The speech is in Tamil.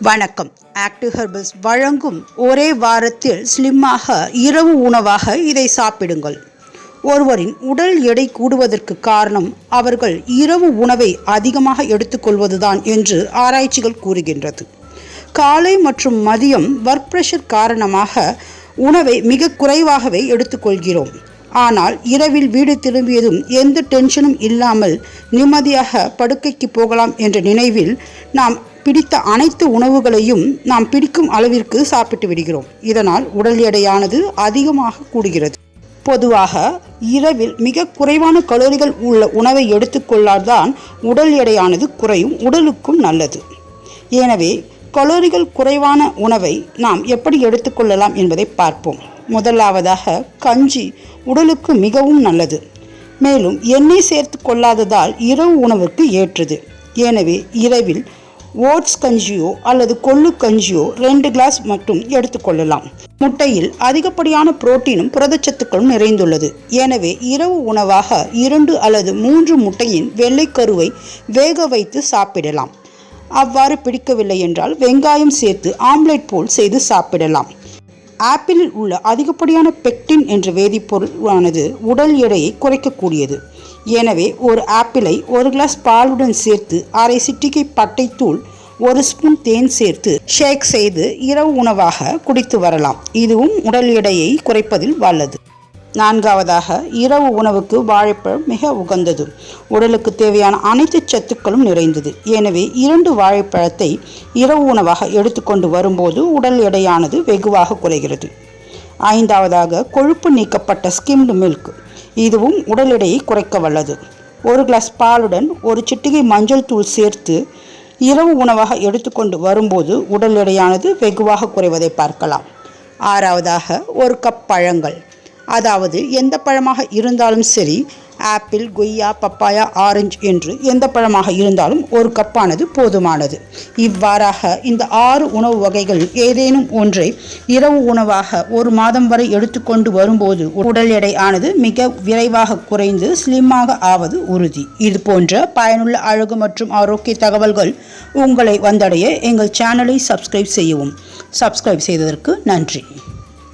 வணக்கம். ஆக்டிவ் ஹெர்பல்ஸ் வழங்கும் ஒரே வாரத்தில் ஸ்லிம்மாக இரவு உணவாக இதை சாப்பிடுங்கள். ஒருவரின் உடல் எடை கூடுவதற்கு காரணம் அவர்கள் இரவு உணவை அதிகமாக எடுத்துக்கொள்வதுதான் என்று ஆராய்ச்சிகள் கூறுகின்றது. காலை மற்றும் மதியம் ஒர்க் ப்ரெஷர் காரணமாக உணவை மிக குறைவாகவே எடுத்துக்கொள்கிறோம். ஆனால் இரவில் வீடு திரும்பியதும் எந்த டென்ஷனும் இல்லாமல் நிம்மதியாக படுக்கைக்கு போகலாம் என்ற நினைவில் நாம் பிடித்த அனைத்து உணவுகளையும் நாம் பிடிக்கும் அளவிற்கு சாப்பிட்டு விடுகிறோம். இதனால் உடல் எடையானது அதிகமாக கூடுகிறது. பொதுவாக இரவில் மிக குறைவான கலோரிகள் உள்ள உணவை எடுத்துக்கொள்ளாதான் உடல் எடையானது குறையும், உடலுக்கும் நல்லது. எனவே கலோரிகள் குறைவான உணவை நாம் எப்படி எடுத்துக்கொள்ளலாம் என்பதை பார்ப்போம். முதலாவதாக கஞ்சி உடலுக்கு மிகவும் நல்லது. மேலும் எண்ணெய் சேர்த்து கொள்ளாததால் இரவு உணவுக்கு ஏற்றது. எனவே இரவில் ஓட்ஸ் கஞ்சியோ அல்லது கொள்ளு கஞ்சியோ 2 கிளாஸ் மட்டும் எடுத்துக்கொள்ளலாம். முட்டையில் அதிகப்படியான புரோட்டீனும் புரதச்சத்துக்களும் நிறைந்துள்ளது. எனவே இரவு உணவாக 2 அல்லது 3 முட்டையின் வெள்ளைக்கருவை வேக வைத்து சாப்பிடலாம். அவ்வாறு பிடிக்கவில்லை என்றால் வெங்காயம் சேர்த்து ஆம்லெட் போல் செய்து சாப்பிடலாம். ஆப்பிளில் உள்ள அதிகப்படியான பெக்டின் என்ற வேதிப்பொருளானது உடல் எடையை குறைக்கக்கூடியது. எனவே ஒரு ஆப்பிளை 1 கிளாஸ் பாலுடன் சேர்த்து அரை சிட்டிகை பட்டைத்தூள் 1 ஸ்பூன் தேன் சேர்த்து ஷேக் செய்து இரவு உணவாக குடித்து வரலாம். இதுவும் உடல் எடையை குறைப்பதில் வல்லது. 4வதாக இரவு உணவுக்கு வாழைப்பழம் மிக உகந்தது. உடலுக்கு தேவையான அனைத்து சத்துக்களும் நிறைந்தது. எனவே 2 வாழைப்பழத்தை இரவு உணவாக எடுத்துக்கொண்டு வரும்போது உடல் எடையானது வெகுவாக குறைகிறது. 5வதாக கொழுப்பு நீக்கப்பட்ட ஸ்கிம்டு மில்க். இதுவும் உடல் எடையை குறைக்க வல்லது. 1 கிளாஸ் பாலுடன் 1 சிட்டிகை மஞ்சள் தூள் சேர்த்து இரவு உணவாக எடுத்துக்கொண்டு வரும்போது உடல் எடையானது வெகுவாக குறைவதை பார்க்கலாம். 6வதாக 1 கப் பழங்கள். அதாவது எந்த பழமாக இருந்தாலும் சரி, ஆப்பிள், கொய்யா, பப்பாயா, ஆரஞ்சு என்று எந்த பழமாக இருந்தாலும் 1 கப்பானது போதுமானது. இவ்வாறாக இந்த 6 உணவு வகைகள் ஏதேனும் ஒன்றை இரவு உணவாக 1 மாதம் வரை எடுத்துக்கொண்டு வரும்போது உடல் எடை ஆனது மிக விரைவாக குறைந்து ஸ்லிம்மாக ஆவது உறுதி. இது போன்ற பயனுள்ள அழகு மற்றும் ஆரோக்கிய தகவல்கள் உங்களை வந்தடைய எங்கள் சேனலை சப்ஸ்கிரைப் செய்யவும். சப்ஸ்கிரைப் செய்ததற்கு நன்றி.